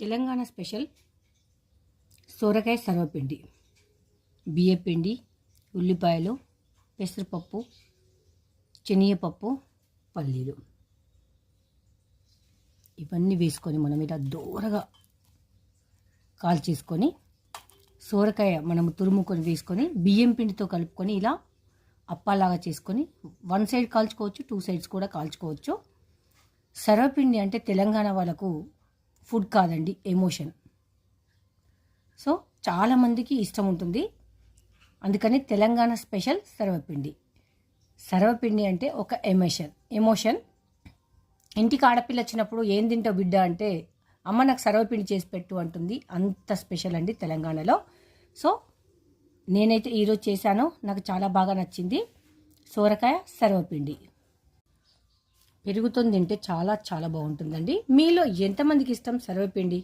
Telangana special సోరకాయ సర్వపిండి, బియ్యపిండి, ఉల్లిపాయలు, పెసరపప్పు, శనగపప్పు, పల్లీలు ఇవన్నీ వేసుకొని మనం ఇలా దూరగా కాల్చేసుకొని సోరకాయ మనం తురుముకొని వేసుకొని బియ్యం పిండితో కలుపుకొని ఇలా అప్పాలాగా చేసుకొని వన్ సైడ్ కాల్చుకోవచ్చు, టూ సైడ్స్ కూడా కాల్చుకోవచ్చు. సర్వపిండి అంటే తెలంగాణ వాళ్ళకు ఫుడ్ కాదండి, ఎమోషన్. సో చాలామందికి ఇష్టం ఉంటుంది, అందుకని తెలంగాణ స్పెషల్ సర్వపిండి. సర్వపిండి అంటే ఒక ఎమోషన్. ఇంటికి ఆడపిల్ల వచ్చినప్పుడు ఏం తింటావు బిడ్డ అంటే అమ్మ నాకు సర్వపిండి చేసి పెట్టు అంటుంది. అంత స్పెషల్ అండి తెలంగాణలో. సో నేనైతే ఈరోజు చేశాను, నాకు చాలా బాగా నచ్చింది. సోరకాయ సర్వపిండి పెరుగుతో తింటే చాలా చాలా బాగుంటుందండి. మీలో ఎంతమందికి ఇష్టం సర్వపిండి?